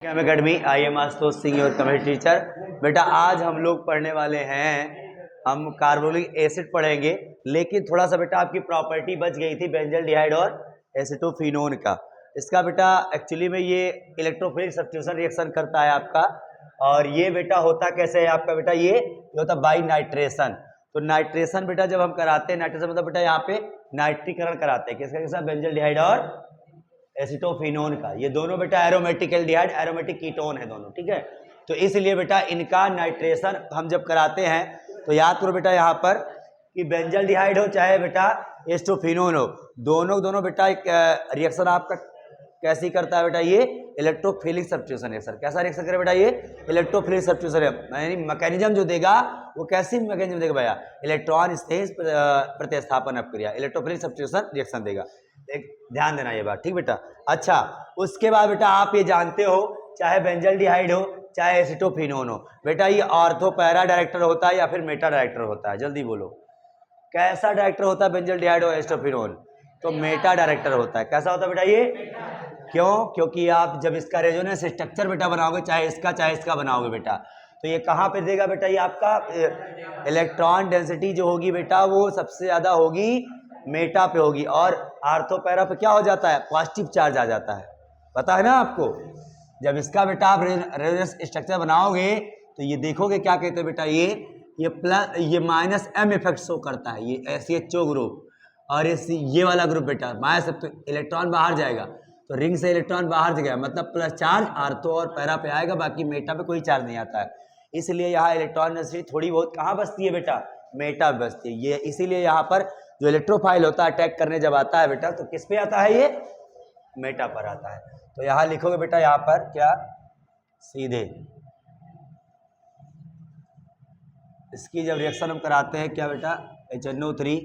Came academy. I am Ashutosh Singh, your chemistry teacher. बेटा आज हम लोग पढ़ने वाले हैं, हम कार्बोनिक एसिड पढ़ेंगे, लेकिन थोड़ा सा बेटा आपकी प्रॉपर्टी बच गई थी बेंजल्डिहाइड और एसीटोफिनोन का। इसका बेटा एक्चुअली में ये इलेक्ट्रोफिलिक सब्स्टिट्यूशन रिएक्शन करता है आपका, और ये बेटा होता कैसे है आपका बेटा, ये होता बाई नाइट्रेशन। तो नाइट्रेशन बेटा जब हम कराते हैं, नाइट्रेशन मतलब बेटा यहाँ पे नाइट्रीकरण कराते हैं किसका किसका, बेंजल्डिहाइड और एसीटोफिनोन का। ये दोनों बेटा एरोमेटिक एल्डिहाइड, एरोमेटिक कीटोन है दोनों, ठीक है। तो इसलिए बेटा इनका नाइट्रेशन हम जब कराते हैं तो याद करो बेटा यहाँ पर कि बेंजल्डिहाइड हो चाहे बेटा एसीटोफिनोन हो, दोनों बेटा एक रिएक्शन आपका कैसी करता है बेटा, ये इलेक्ट्रोफिलिक सब्स्टिट्यूशन रिएक्शन। कैसा रिएक्शन करे बेटा, ये इलेक्ट्रोफिलिक सब्स्टिट्यूशन यानी मैकेनिज्म जो देगा वो कैसी मैकेनिज्म देगा भैया, इलेक्ट्रॉन स्थिर प्रतिस्थापन अपक्रिया, इलेक्ट्रोफिलिक सब्स्टिट्यूशन रिएक्शन देगा। एक ध्यान देना ये बात, ठीक बेटा। अच्छा, उसके बाद बेटा आप ये जानते हो चाहे बेंजल्डिहाइड हो चाहे एसीटोफिनोन हो, बेटा ये ऑर्थो पैरा डायरेक्टर होता है या फिर मेटा डायरेक्टर होता है, जल्दी बोलो। कैसा डायरेक्टर होता है बेंजल्डिहाइड और एसीटोफिनोन, तो मेटा डायरेक्टर होता है। कैसा होता है बेटा ये, क्यों? क्योंकि आप जब इसका रेजोनेंस स्ट्रक्चर बेटा बनाओगे, चाहे इसका बनाओगे बेटा, तो ये कहाँ पे देगा बेटा, ये आपका इलेक्ट्रॉन डेंसिटी जो होगी बेटा वो सबसे ज्यादा होगी मेटा पे होगी, और आर्थो पैरा पे क्या हो जाता है, पॉजिटिव चार्ज आ जाता है। पता है ना आपको, जब इसका बेटा आप रेजोनेंस स्ट्रक्चर बनाओगे तो ये देखोगे क्या कहते हैं बेटा, ये प्लस ये माइनस एम इफेक्ट शो करता है, ये SHO ग्रुप, और ये वाला ग्रुप बेटा माइनस, तो इलेक्ट्रॉन बाहर जाएगा, तो रिंग से इलेक्ट्रॉन बाहर गया मतलब प्लस चार्ज आर्थो और पैरा पे आएगा, बाकी मेटा पे कोई चार्ज नहीं आता है। इसलिए यहाँ इलेक्ट्रॉन डेंसिटी थोड़ी बहुत कहाँ बचती है बेटा, मेटा पे बचती है। ये इसीलिए यहाँ पर जो इलेक्ट्रोफाइल होता है अटैक करने जब आता है बेटा, तो किस पे आता है, ये मेटा पर आता है। तो यहाँ लिखोगे बेटा यहाँ पर क्या, सीधे इसकी जब रिएक्शन हम कराते हैं क्या बेटा, HNO3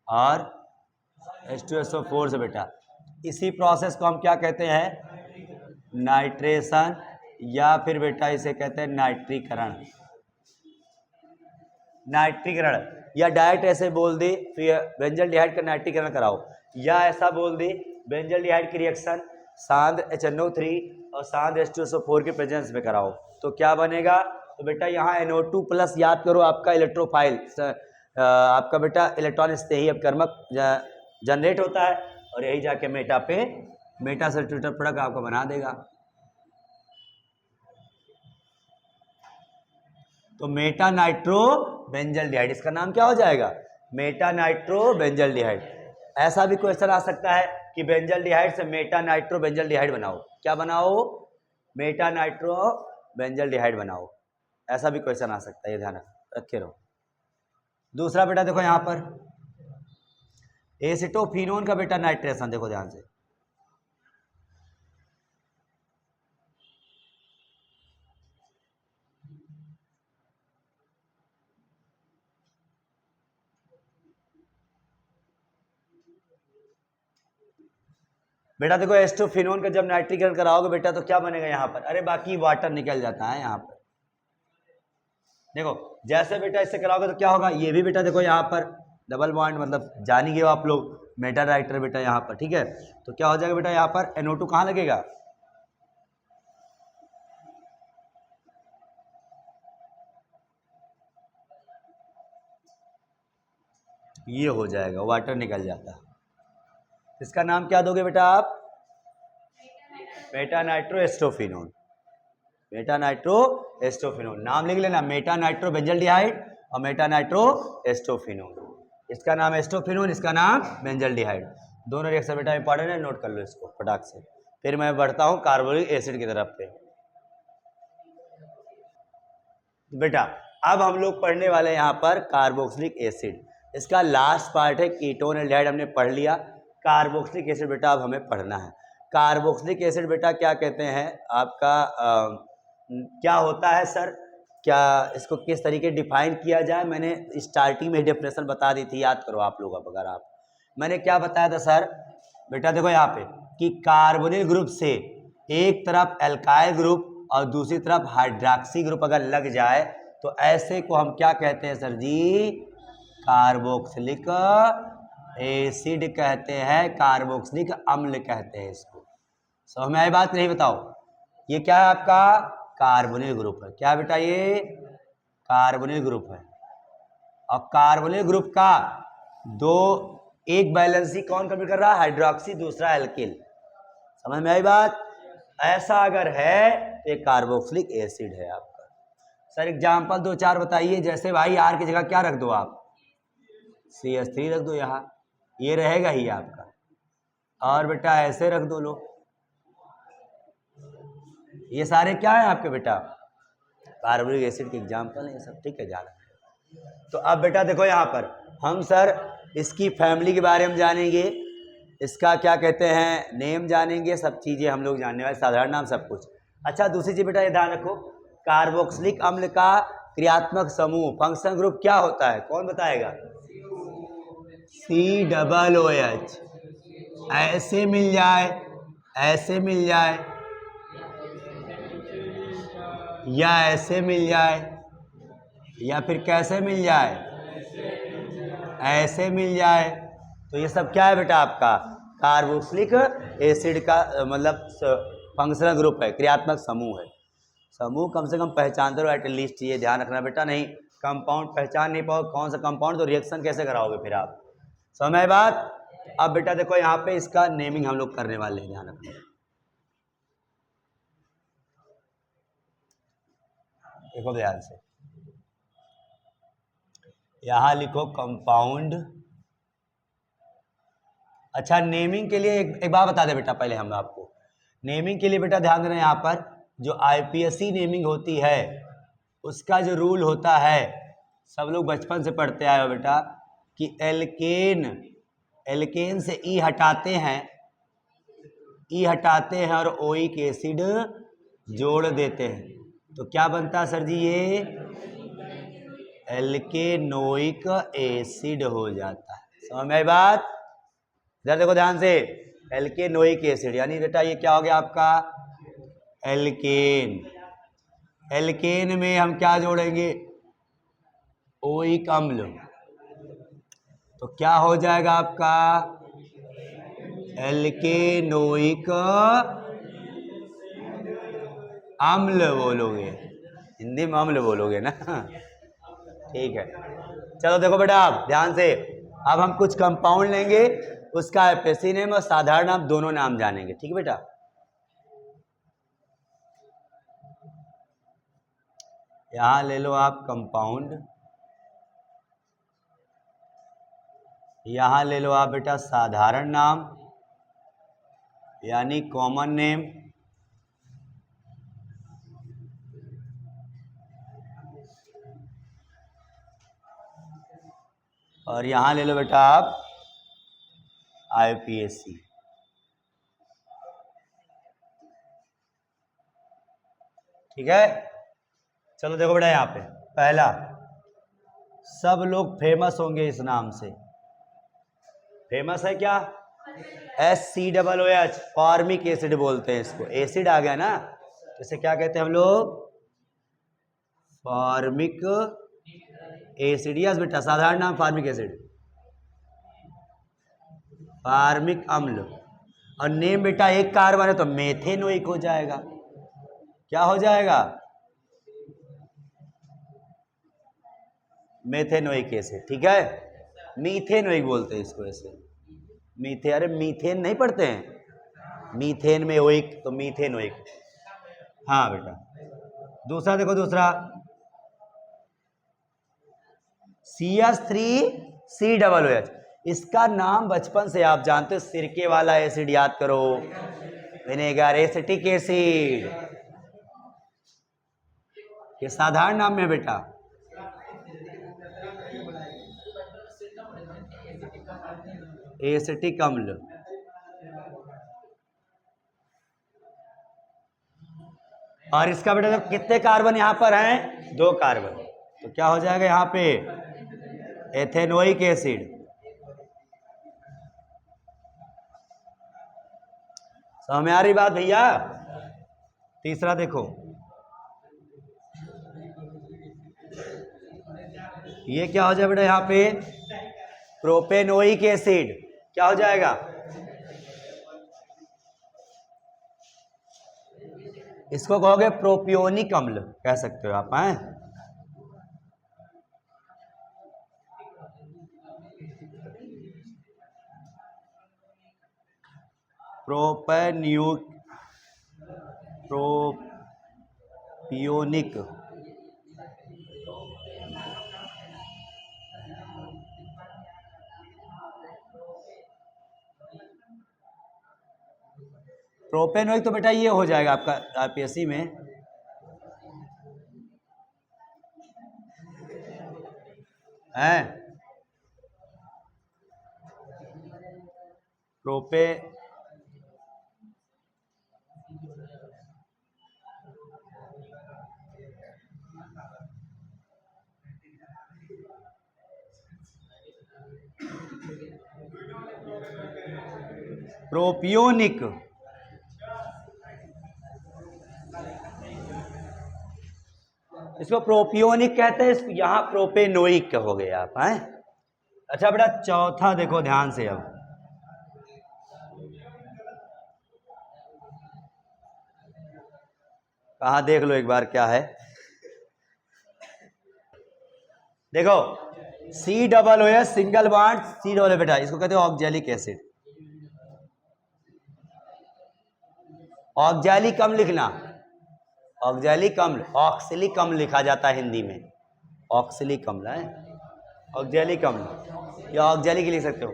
और H2SO4 से बेटा, इसी प्रोसेस को हम क्या कहते हैं, नाइट्रेशन, या फिर बेटा इसे कहते हैं नाइट्रीकरण। नाइट्रीकरण, या डायरेक्ट ऐसे बोल दे बेंजल्डिहाइड का नाइट्रीकरण कराओ, या ऐसा बोल दे बेंजल्डिहाइड की रिएक्शन सांद्र HNO3 और सांद्र H2SO4 के प्रेजेंस में कराओ, तो क्या बनेगा, तो बेटा यहाँ NO2 प्लस, याद करो आपका इलेक्ट्रोफाइल आपका बेटा इलेक्ट्रॉन स्नेही अपकर्मक जनरेट होता है, और यही जाके मेटा पे मेटा सब्स्टिट्यूटर प्रोडक्ट आपको बना देगा। तो मेटा नाइट्रो बेंजल्डिहाइड, इसका नाम क्या हो जाएगा, मेटा नाइट्रो बेंजल्डिहाइड। ऐसा भी क्वेश्चन आ सकता है कि बेंजल्डिहाइड से मेटा नाइट्रो बेंजल्डिहाइड बनाओ, क्या बनाओ, मेटा नाइट्रो बेंजल्डिहाइड बनाओ, ऐसा भी क्वेश्चन आ सकता है, ये ध्यान रखे रहो। दूसरा बेटा देखो यहाँ पर एसीटोफिनोन का बेटा नाइट्रेशन, देखो ध्यान से, बेटा देखो एसीटोफिनोन का जब नाइट्रीकरण कराओगे बेटा तो क्या बनेगा यहाँ पर, अरे बाकी वाटर निकल जाता है यहाँ पर। देखो जैसे बेटा इससे कराओगे तो क्या होगा, ये भी बेटा देखो यहाँ पर डबल बॉन्ड, मतलब जान ही गए आप लोग, मेटा डायरेक्टर बेटा यहाँ पर, ठीक है। तो क्या हो जाएगा बेटा, यहाँ पर NO2 कहाँ लगेगा, ये हो जाएगा, वाटर निकल जाता है। इसका नाम क्या दोगे बेटा आप, Meta nitro acetophenone, Meta nitro acetophenone नाम लिख लेना, मेटा नाइट्रो बेंजल्डिहाइड और मेटा नाइट्रो एसीटोफिनोन। इसका नाम एसीटोफिनोन, इसका नाम बेंजल्डिहाइड। दोनों रिएक्शन बेटा इंपॉर्टेंट है, नोट कर लो इसको फटाक से। फिर मैं बढ़ता हूं कार्बोनिक एसिड की तरफ पे। बेटा अब हम लोग पढ़ने वाले हैं यहाँ पर कार्बोक्सिलिक एसिड, इसका लास्ट पार्ट है कीटोन एल्डिहाइड, हमने पढ़ लिया। कार्बोक्सिलिक एसिड बेटा अब हमें पढ़ना है। कार्बोक्सिलिक एसिड बेटा क्या कहते हैं आपका, क्या होता है सर, क्या इसको किस तरीके डिफाइन किया जाए, मैंने स्टार्टिंग में डेफिनेशन बता दी थी, याद करो आप लोग। अब अगर आप, मैंने क्या बताया था सर, बेटा देखो यहाँ पे कि कार्बोनिल ग्रुप से एक तरफ एल्काइल ग्रुप और दूसरी तरफ हाइड्रॉक्सी ग्रुप अगर लग जाए तो ऐसे को हम क्या कहते हैं सर जी, कार्बोक्सिलिक एसिड कहते हैं, कार्बोक्सिलिक अम्ल कहते हैं इसको। समझ में आई बात नहीं? बताओ ये क्या है आपका कार्बोनिल ग्रुप है। क्या बेटा ये कार्बोनिल ग्रुप है। और कार्बोनिल ग्रुप का एक बैलेंसी कौन कंप्लीट कर रहा है? हाइड्रोक्सी, दूसरा एल्किल। समझ में आई बात? ऐसा अगर है तो ये कार्बोक्सिलिक एसिड है आपका। सर एग्जाम्पल 2-4 बताइए। जैसे भाई आर की जगह क्या रख दो आप? CH3 रख दो यहाँ, ये रहेगा ही आपका। और बेटा ऐसे रख दो लो, ये सारे क्या है आपके बेटा? कार्बोनिक एसिड के एग्जाम्पल है सब। ठीक है जाना। तो अब बेटा देखो यहाँ पर हम सर इसकी फैमिली के बारे में जानेंगे, इसका क्या कहते हैं नेम जानेंगे, सब चीज़ें हम लोग जानने वाले, साधारण नाम सब कुछ। अच्छा दूसरी चीज़ बेटा ये ध्यान रखो, कार्बोक्सिलिक अम्ल का क्रियात्मक समूह फंक्शन ग्रुप क्या होता है? कौन बताएगा? COOH। ऐसे मिल जाए, ऐसे मिल जाए, या ऐसे मिल जाए, या फिर कैसे मिल जाए? ऐसे मिल जाए। तो ये सब क्या है बेटा आपका? कार्बोक्सिलिक एसिड का मतलब फंक्शनल ग्रुप है, क्रियात्मक समूह है। समूह कम से कम पहचानते रहो एटलीस्ट, ये ध्यान रखना बेटा। नहीं कंपाउंड पहचान नहीं पाओ कौन सा कंपाउंड, तो रिएक्शन कैसे कराओगे फिर आप? समझ में बात? अब बेटा देखो यहाँ पे इसका नेमिंग हम लोग करने वाले हैं, ध्यान रखना। देखो ध्यान से, यहां लिखो कंपाउंड। अच्छा नेमिंग के लिए एक बात बता दे बेटा पहले हम आपको। नेमिंग के लिए बेटा ध्यान देना, यहाँ पर जो IPSC नेमिंग होती है उसका जो रूल होता है, सब लोग बचपन से पढ़ते आए हो बेटा, कि एल्केन से ई हटाते हैं और ओइक एसिड जोड़ देते हैं, तो क्या बनता है सर जी? ये एल्केनोइक एसिड हो जाता है। समझ में आई बात? इधर देखो ध्यान से, एल्केनोइक एसिड यानी बेटा ये क्या हो गया आपका? एल्केन। एल्केन में हम क्या जोड़ेंगे? ओइक अम्ल। तो क्या हो जाएगा आपका? एल्केनोइक अम्ल बोलोगे, हिंदी में अम्ल बोलोगे ना? ठीक है चलो देखो बेटा आप ध्यान से, अब हम कुछ कंपाउंड लेंगे, उसका IPSC नेम और साधारण नाम दोनों नाम जानेंगे। ठीक है बेटा? यहां ले लो आप कंपाउंड, यहां ले लो आप बेटा साधारण नाम यानी कॉमन नेम, और यहां ले लो बेटा आप IPSC। ठीक है चलो देखो बेटा यहाँ पे पहला, सब लोग फेमस होंगे इस नाम से। फेमस है क्या? SCOOH, फॉर्मिक एसिड बोलते हैं इसको। एसिड आ गया ना, इसे क्या कहते हैं हम लोग? Formic acid. यस बेटा साधारण नाम फॉर्मिक एसिड, फॉर्मिक अम्ल। और नेम बेटा एक कार्बन है तो मेथेनोइक हो जाएगा। क्या हो जाएगा? Methanoic acid. ठीक है, मीथेनोइक बोलते हैं इसको ऐसे। अरे मीथेन नहीं पढ़ते हैं? मीथेन में ओइक तो मीथेनोइक। हाँ बेटा दूसरा देखो, दूसरा CH3COOH। इसका नाम बचपन से आप जानते हो, सिरके वाला एसिड याद करो, विनेगर एसिटिक एसिड। ये साधारण नाम में बेटा एसिटिक अम्ल। और इसका बेटा कितने कार्बन यहां पर हैं? 2 कार्बन। तो क्या हो जाएगा यहां पे? Ethanoic acid. समझ में आ रही बात भैया? तीसरा देखो, ये क्या हो जाए बेटा यहां पे? Propanoic acid. क्या हो जाएगा? इसको कहोगे प्रोपियोनिक अम्ल कह सकते हो आप, हैं? प्रोपियोनिक प्रोपेनोइक तो बेटा ये हो जाएगा आपका आईपीएससी में, है प्रोपे प्रोपियोनिक इसको प्रोपियोनिक कहते हैं, यहाँ प्रोपेनोइक कहोगे आप, हैं? अच्छा बेटा चौथा देखो ध्यान से, अब कहा देख लो एक बार क्या है, देखो COOH single bond C double बेटा, इसको कहते हैं ऑक्जेलिक एसिड। ऑक्जेलिक अम्ल लिखना, ऑक्जेलिक अम्ल, ऑक्सलिक अम्ल लिखा जाता है हिंदी में, ऑक्सलिक अम्ल है, ऑक्जेलिक अम्ल या ऑक्जेलिक लिख सकते हो।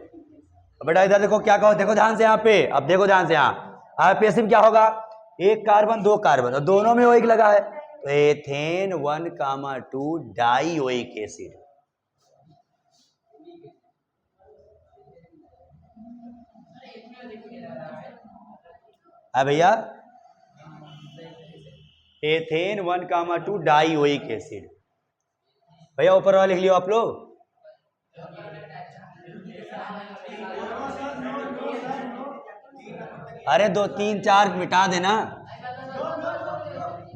बेटा इधर देखो क्या कहो, देखो ध्यान से यहाँ पे, अब देखो ध्यान से, यहाँ आईपीएससी में क्या होगा, एक कार्बन दो कार्बन और दोनों में ओइक लगा है, तो एथेन 1,2 डाइओइक एसिड। है भैया, एथेन 1,2 डाइओइक एसिड। भैया ऊपर वाला लिख लियो आप लोग, अरे 2 3 4 मिटा देना,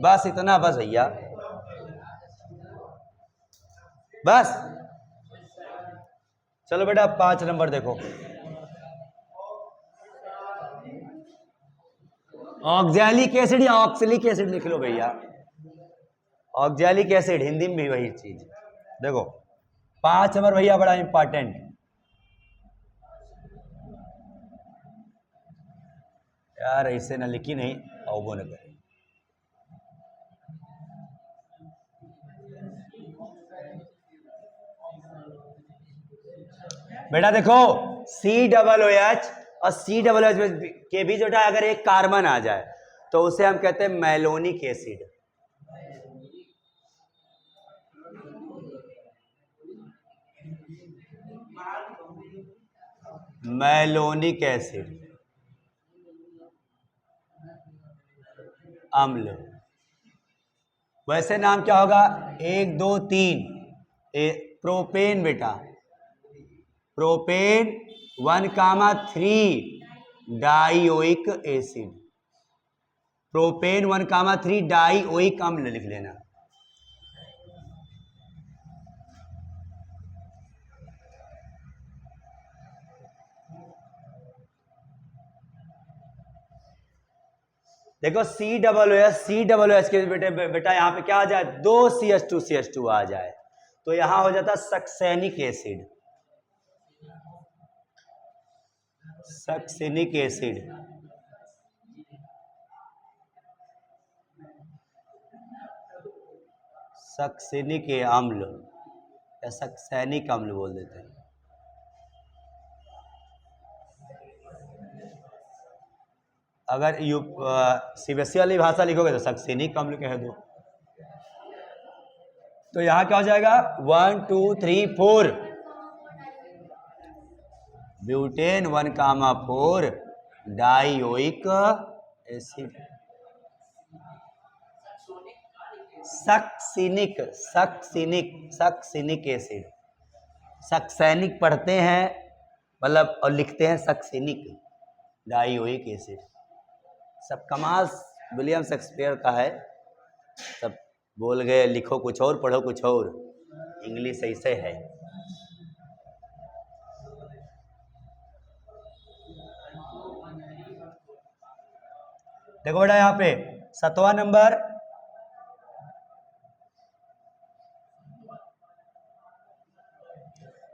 बस इतना, बस भैया बस। चलो बेटा 5 नंबर देखो, ऑक्जेलिक एसिड या ऑक्सलिक एसिड लिख लो भैया, ऑक्जेलिक एसिड हिंदी में भी वही चीज। देखो 5 नंबर भैया बड़ा इंपॉर्टेंट, यार ऐसे ना लिखी नहीं और वो न करे। बेटा देखो COOH और COOH के बीच बेटा अगर एक कार्बन आ जाए तो उसे हम कहते हैं मैलोनिक एसिड। मैलोनिक एसिड अम्ल। वैसे नाम क्या होगा, 1 2 3 प्रोपेन बेटा, propane 1,3 dioic acid, propane 1,3 dioic अम्ल लिख लेना। देखो COOH के बेटा यहाँ पे क्या आ जाए, 2 CH2 आ जाए तो यहां हो जाता succinic acid, succinic acid. Succinic अम्ल या सक्सेनिक अम्ल बोल देते हैं। अगर सीबीएसई वाली भाषा लिखोगे तो सक्सेनिक अम्ल कह दो। तो यहां क्या हो जाएगा, 1 2 3 4 butane 1,4 dioic acid, succinic acid. Succinic पढ़ते हैं मतलब और लिखते हैं सक्सेनिक डाइओइक एसिड। सब कमाल विलियम शेक्सपियर का है, सब बोल गए लिखो कुछ और पढ़ो कुछ और, इंग्लिश ऐसे है। देखो बेटा यहाँ पे 7वां नंबर,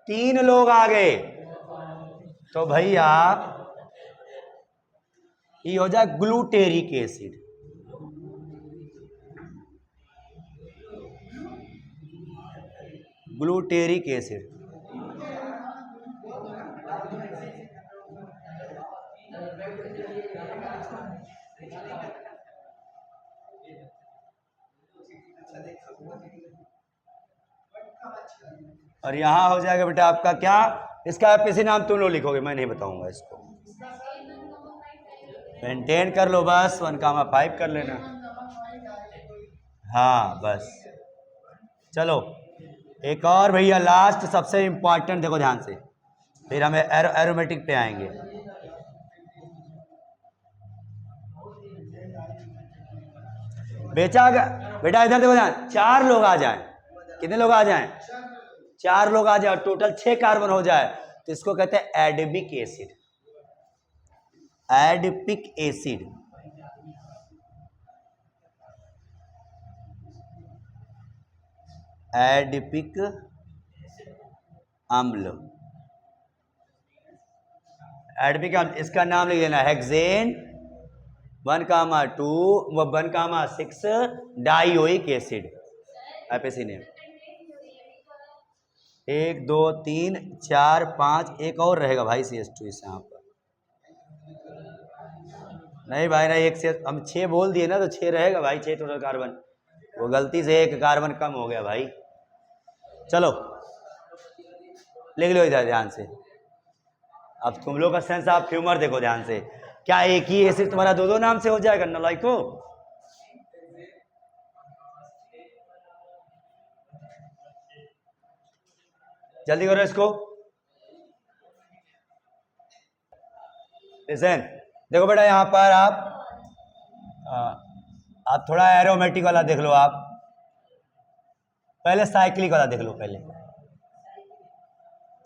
तीन लोग आ गए तो भैया ये हो जाए ग्लूटेरिक एसिड। Glutaric acid. और यहां हो जाएगा बेटा आपका क्या, इसका एपीसी नाम तुम लोग लिखोगे, मैं नहीं बताऊंगा इसको, मेंटेन कर लो बस, 1,5 कर लेना। हाँ बस चलो एक और भैया लास्ट सबसे इंपॉर्टेंट, देखो ध्यान से, फिर हमें एरोमेटिक पे आएंगे। बेटा इधर देखो ध्यान, 4 लोग आ जाएं, कितने लोग आ जाएं, 4 लोग आ जाए, टोटल 6 कार्बन हो जाए तो इसको कहते हैं adipic acid. Adipic acid. Adipic अम्ल। एडिपिक अम्ल, इसका नाम लिख देना hexane 1,2 1,6 dioic acid. APC name 1 2 3 4 5, एक और रहेगा भाई CH2 इस यहाँ पर। नहीं भाई नहीं, एक से हम 6 बोल दिए ना तो 6 रहेगा भाई, 6 टोटल कार्बन, वो गलती से एक कार्बन कम हो गया भाई। चलो लिख लो इधर ध्यान से। अब तुम लोग का सेंस ऑफ ह्यूमर देखो ध्यान से, क्या एक ही एसिड तुम्हारा 2 नाम से हो जाएगा नालायको? जल्दी करो इसको। लिसन देखो बेटा, यहां पर आप थोड़ा एरोमेटिक वाला देख लो, आप पहले साइक्लिक वाला देख लो। पहले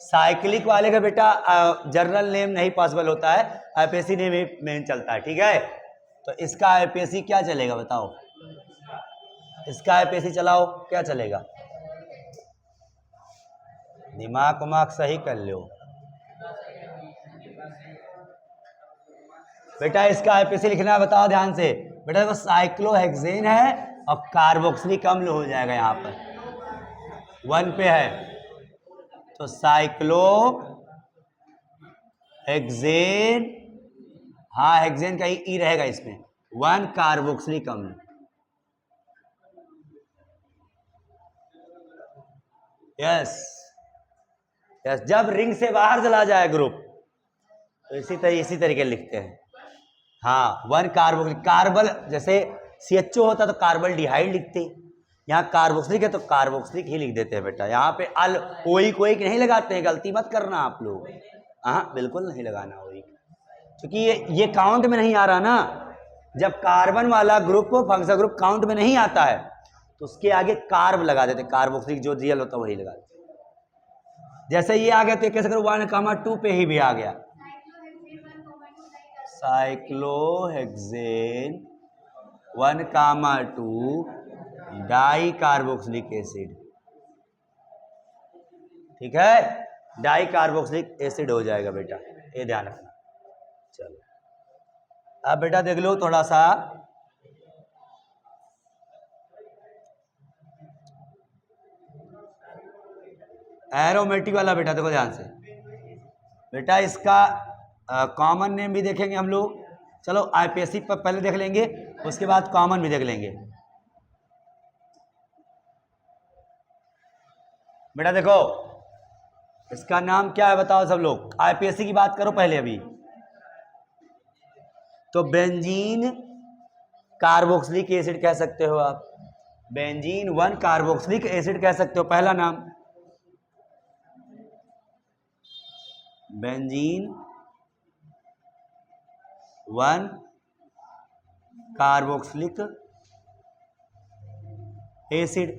साइक्लिक वाले का बेटा जर्नल नेम नहीं पॉसिबल होता है, आईपीएसी नेम ही मेन चलता है, ठीक है? तो इसका आईपीएसी क्या चलेगा बताओ, इसका आईपीएसी चलाओ क्या चलेगा, दिमाग उमाग सही कर लो बेटा। इसका आईपीएसी लिखना है, बताओ ध्यान से बेटा। देखो साइक्लोहेक्सेन है और कार्बोक्सिलिक अम्ल हो जाएगा, यहाँ पर 1 पे है तो साइक्लो हेक्सेन, हाँ हेक्सेन का ई रहेगा इसमें, 1 कार्बोक्सिलिक अम्ल। यस यस, जब रिंग से बाहर चला जाए ग्रुप तो इसी तरीके लिखते हैं। हाँ 1 कार्बोक्सिलिक, कार्बल जैसे CHO होता तो कार्बल डिहाइड लिखते, यहाँ कार्बोक्सिलिक है तो कार्बोक्सिलिक ही लिख देते हैं बेटा। यहाँ पे अल ओइक नहीं लगाते हैं, गलती मत करना आप लोग, हाँ बिल्कुल नहीं लगाना ओइक, क्योंकि ये काउंट में नहीं आ रहा ना। जब कार्बन वाला ग्रुप फंक्शनल ग्रुप काउंट में नहीं आता है तो उसके आगे कार्ब लगा देते, कार्बोक्सिलिक जो रियल होता है वही लगा देते। जैसे ये आ गया तो कैसे करो, 1,2 पे ही भी आ गया, साइक्लोहेक्सेन 1,2 डाई कार्बोक्सिलिक एसिड, ठीक है? डाई कार्बोक्सिलिक एसिड हो जाएगा बेटा, ये ध्यान रखना। चलो अब बेटा देख लो थोड़ा सा, एरोमेटिक वाला बेटा देखो ध्यान से बेटा। इसका कॉमन नेम भी देखेंगे हम लोग, चलो आईपीएसी पर पहले देख लेंगे, उसके बाद कॉमन भी देख लेंगे बेटा। देखो इसका नाम क्या है बताओ सब लोग, आईपीएसी की बात करो पहले अभी। तो बेंजीन कार्बोक्सिलिक एसिड कह सकते हो आप, बेंजीन 1 कार्बोक्सिलिक एसिड कह सकते हो, पहला नाम बेंजीन 1 कार्बोक्सिलिक एसिड,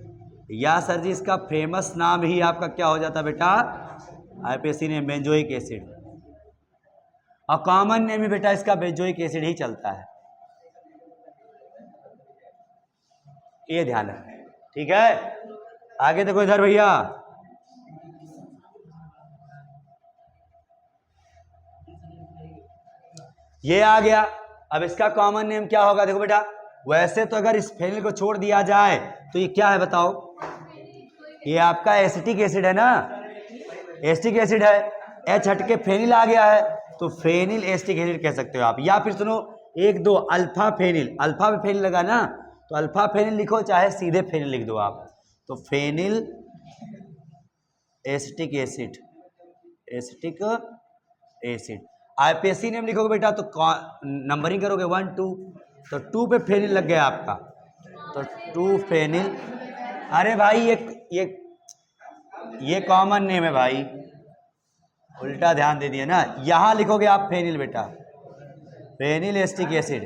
या सर जी इसका फेमस नाम ही आपका क्या हो जाता बेटा, आईपीएसी नेम बेंजोइक एसिड, और कॉमन नेम ही बेटा इसका बेंजोइक एसिड ही चलता है। ये ध्यान रखना, ठीक है। आगे देखो इधर भैया, ये आ गया। अब इसका कॉमन नेम क्या होगा? देखो बेटा, वैसे तो अगर इस फेनिल को छोड़ दिया जाए तो ये क्या है बताओ? ये आपका एसिटिक एसिड है ना, एसिटिक एसिड है, एच हट के फेनिल आ गया है, तो फेनिल एसिटिक एसिड कह सकते हो आप। या फिर सुनो, एक दो अल्फा फेनिल, अल्फा में फेनिल लगा ना, तो अल्फा फेनिल लिखो, चाहे सीधे फेनिल लिख दो आप। तो phenyl acetic acid, acetic acid. IUPAC name लिखोगे बेटा तो नंबरिंग करोगे 1 2, तो 2 पे फेनिल लग गया आपका, तो 2 फेनिल। अरे भाई ये कॉमन नेम है भाई, उल्टा ध्यान दे दिया ना। यहां लिखोगे आप फेनिल बेटा, फेनिल एसिटिक एसिड,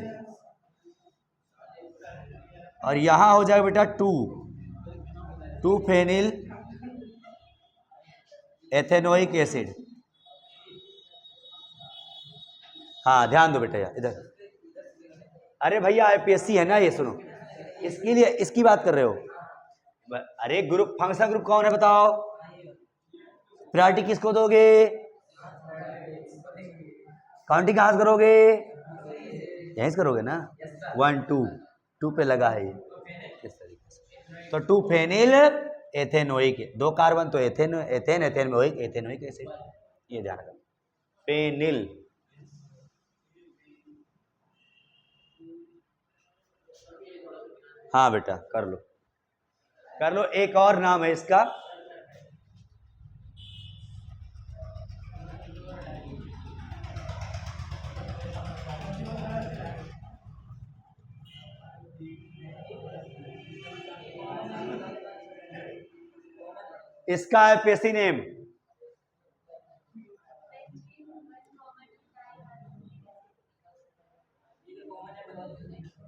और यहां हो जाएगा बेटा 2 फेनिल एथेनोइक एसिड। हाँ ध्यान दो बेटा यार इधर। अरे भैया आईपीएससी है ना ये, सुनो, इसके लिए इसकी बात कर रहे हो। अरे ग्रुप, फंक्शन ग्रुप कौन है बताओ? प्रायोरिटी किसको दोगे? काउंटिंग कहां से करोगे? यहीं से करोगे ना, 1 2 पे लगा है ये इस तरीके से। तो 2 फेनिल एथेनोइक, 2 कार्बन तो एथेन एथेन एथेन में ओइक, एथेनोइक एसिड, ये ध्यान रखना। फेनिल, हाँ बेटा कर लो कर लो। एक और नाम है इसका, इसका है पेसी नेम,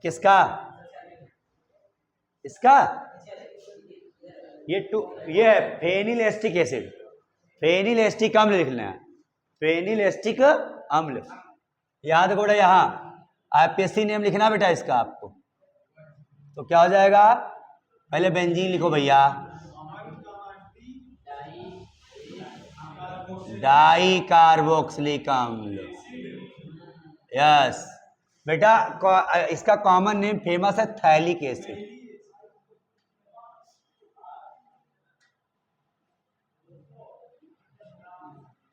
किसका? इसका ये है phenyl acetic acid, phenyl acetic अम्ल लिखना है, फेनिल एस्टिक अम्ल। याद रखो बेटा, यहां आईपीएससी नेम लिखना बेटा इसका आपको। तो क्या हो जाएगा? पहले बेंजीन लिखो भैया, डाई कार्बोक्सिलिक अम्ल। यस बेटा, इसका कॉमन नेम फेमस है थैलिक एसिड।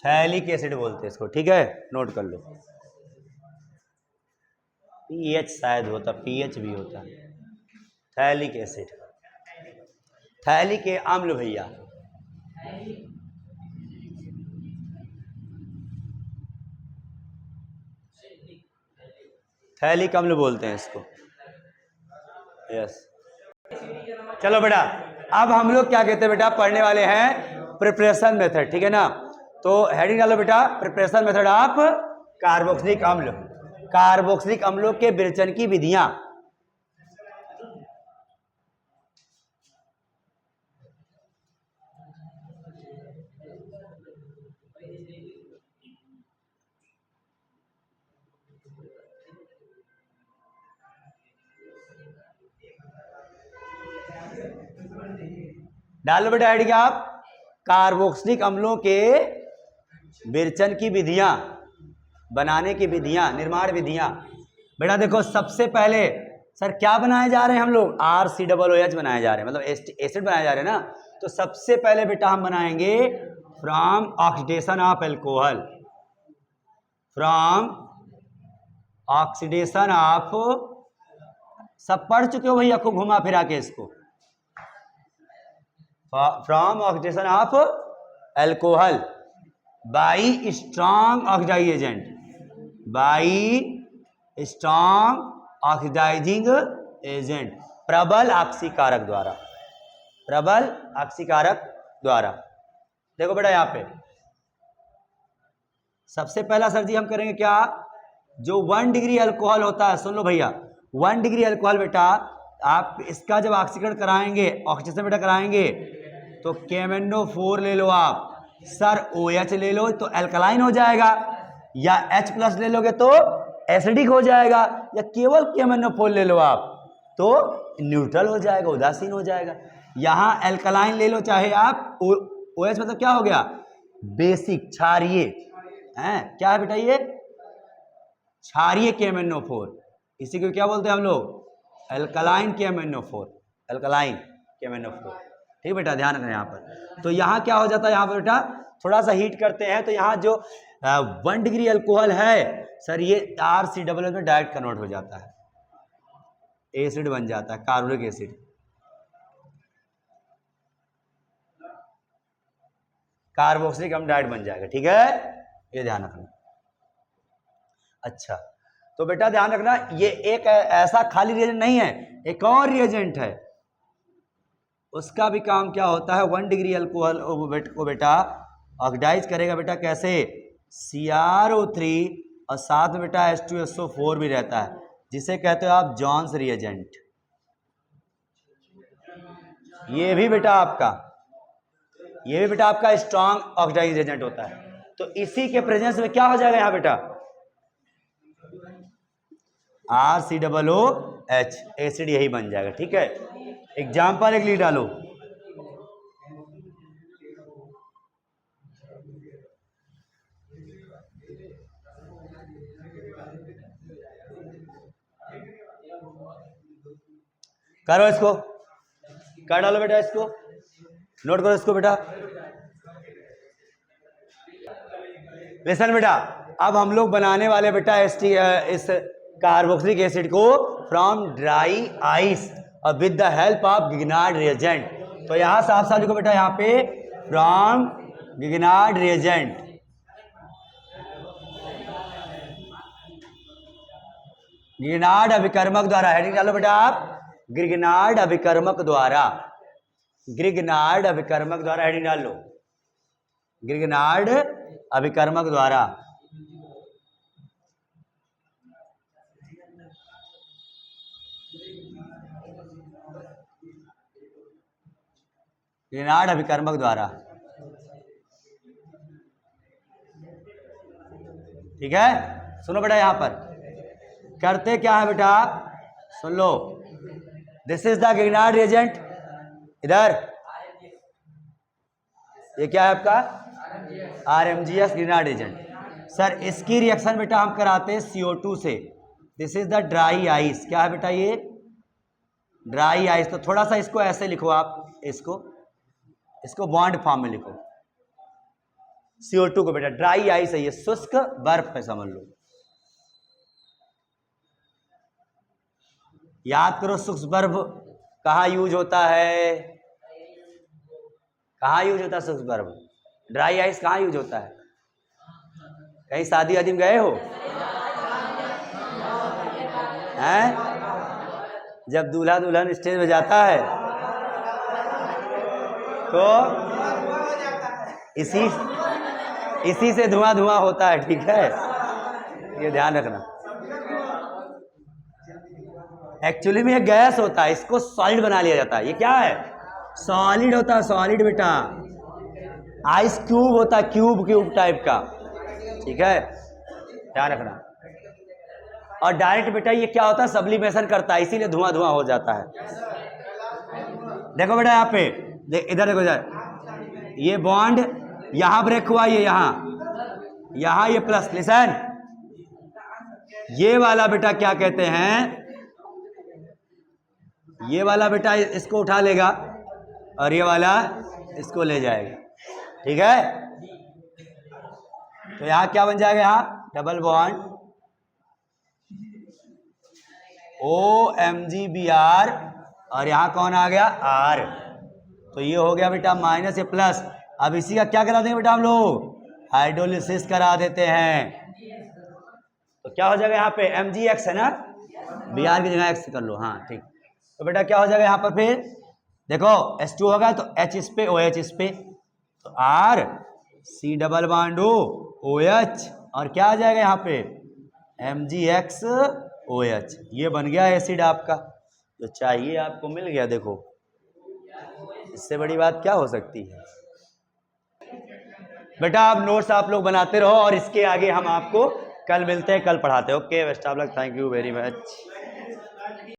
थैलिक एसिड बोलते हैं इसको, ठीक है, नोट कर लो। पीएच शायद होता, पीएच भी होता। थैलिक एसिड, थैलिक अम्ल भैया। थैलिक अम्ल बोलते हैं इसको, यस। चलो बेटा, अब हम लोग क्या कहते हैं बेटा, पढ़ने वाले हैं प्रिपरेशन मेथड, ठीक है ना। तो हेडिंग डालो बेटा, प्रिपरेशन मेथड ऑफ कार्बोक्सिलिक अम्ल, कार्बोक्सिलिक अम्लों के विरेचन की विधियां। डालो बेटा हेडिंग आप, कार्बोक्सिलिक अम्लों के विरेचन की विधियां, बनाने की विधियां, निर्माण विधियां। बेटा देखो, सबसे पहले सर क्या बनाए जा रहे हैं हम लोग? RCOOH बनाए जा रहे हैं, मतलब एसिड बनाए जा रहे हैं ना। तो सबसे पहले बेटा हम बनाएंगे from oxidation of alcohol, from oxidation of, सब पढ़ चुके हो भैया, खूब घुमा फिरा के इसको। From oxidation of alcohol by strong oxidise agent, by strong oxidising agent, प्रबल ऑक्सीकारक द्वारा, प्रबल ऑक्सीकारक द्वारा। देखो बेटा यहां पे सबसे पहला सर जी हम करेंगे क्या, जो 1 डिग्री अल्कोहल होता है, सुन लो भैया, 1 डिग्री अल्कोहल बेटा, आप इसका जब ऑक्सीकरण कराएंगे, ऑक्सीजन बेटा कराएंगे, तो KMnO4 ले लो आप, सर OH ले लो तो एल्कलाइन हो जाएगा, या H+ ले लोगे तो एसिडिक हो जाएगा, या केवल KMnO4 ले लो आप तो न्यूट्रल हो जाएगा, उदासीन हो जाएगा। यहाँ एल्कलाइन ले लो चाहे आप, OH मतलब क्या हो गया, बेसिक क्षारीय हैं, क्या है बेटा ये, क्षारीय KMnO4, इसी को क्या बोलते हैं हम लोग, एल्कलाइन KMnO4, एल्कलाइन KMnO4। ठीक बेटा, ध्यान रखना यहाँ पर। तो यहाँ क्या हो जाता है, यहाँ पर बेटा थोड़ा सा हीट करते हैं तो यहाँ जो 1 डिग्री अल्कोहल है सर, ये RCOO में डायरेक्ट कन्वर्ट हो जाता है, एसिड बन जाता है, कार्बोनिक एसिड। कार्बोक्सिलिक अम्ल डायरेक्ट बन जाएगा। ठीक है, ये ध्यान रखना। अच्छा, तो बेटा ध्यान रखना, ये एक ऐसा खाली रिएजेंट नहीं है, एक और रिएजेंट है, उसका भी काम क्या होता है, 1 डिग्री अल्कोहल को बेटा ऑक्सीडाइज करेगा बेटा, कैसे, CrO3 और साथ में बेटा H2SO4 भी रहता है, जिसे कहते हो आप जॉन्स रिएजेंट। ये भी बेटा आपका स्ट्रॉन्ग ऑक्सीडाइज एजेंट होता है। तो इसी के प्रेजेंस में क्या हो जाएगा यहाँ बेटा, RCOOH, एसिड यही बन जाएगा। ठीक है, एग्जाम्पल एक लिख डालो, करो इसको, कर डालो बेटा, इसको नोट करो इसको बेटा। लिसन बेटा, अब हम लोग बनाने वाले बेटा इस कार्बोक्सिलिक एसिड को फ्रॉम ड्राई आइस और with the help of Grignard reagent. तो यहां साफ साफ लिखो बेटा, यहाँ पे फ्रॉम गिगनार्ड रिएजेंट, गिगनार्ड अभिकर्मक द्वारा, हेडिंग डालो बेटा आप, ग्रिग्नार्ड अभिकर्मक द्वारा, ग्रिग्नार्ड अभिकर्मक द्वारा हेडिंग डाल लो, ग्रिग्नार्ड अभिकर्मक द्वारा। ग्रिग्नार्ड अभिकर्मक द्वारा। ठीक है, सुनो बेटा, यहां पर करते क्या है बेटा, सुन लो, this is the Grignard reagent, इधर ये क्या है आपका, RMGS ग्रिग्नार्ड एजेंट। सर इसकी रिएक्शन बेटा हम कराते हैं CO2 से। This is the dry ice, क्या है बेटा ये, ड्राई आइस। तो थोड़ा सा इसको ऐसे लिखो आप, इसको बॉन्ड फॉर्म में लिखो, CO2 को बेटा, ड्राई आइस है ये, शुष्क बर्फ है समझ लो। याद करो, शुष्क बर्फ कहाँ यूज होता है, कहाँ यूज होता है शुष्क बर्फ, ड्राई आइस कहाँ यूज होता है, कहीं शादी वादी में गए हो हैं, जब दूल्हा दुल्हन स्टेज पे जाता है तो इसी से धुआं धुआं होता है। ठीक है, ये ध्यान रखना। एक्चुअली में ये गैस होता है, इसको सॉलिड बना लिया जाता है। ये क्या है, सॉलिड होता है, सॉलिड बेटा, आइस क्यूब होता है, क्यूब टाइप का। ठीक है, ध्यान रखना। और डायरेक्ट बेटा ये क्या होता है, सब्लिमेशन करता है, इसीलिए धुआं धुआं हो जाता है। देखो बेटा यहाँ पे, इधर देखो, इधर ये बॉन्ड यहां ब्रेक हुआ, ये यहां ये प्लस, लिसन, ये वाला बेटा क्या कहते हैं, ये वाला बेटा इसको उठा लेगा और ये वाला इसको ले जाएगा। ठीक है, तो यहां क्या बन जाएगा, यहां डबल बॉन्ड OMgBr और यहां कौन आ गया, R। तो ये हो गया बेटा माइनस, ये प्लस। अब इसी का क्या करा देंगे बेटा हम लोग, हाइड्रोलिसिस करा देते हैं। तो क्या हो जाएगा यहाँ पे, MgX है ना, Br की जगह X कर लो। हाँ ठीक, तो बेटा क्या हो जाएगा यहाँ पर, फिर देखो H2 होगा तो H इस पे, OH इस पे, तो R C double bond OH और क्या आ जाएगा यहाँ पे, MgX OH। ये बन गया एसिड आपका, जो चाहिए आपको मिल गया। देखो इससे बड़ी बात क्या हो सकती है बेटा। आप नोट्स आप लोग बनाते रहो और इसके आगे हम आपको कल मिलते हैं, कल पढ़ाते हैं। Okay, best of luck, thank you very much.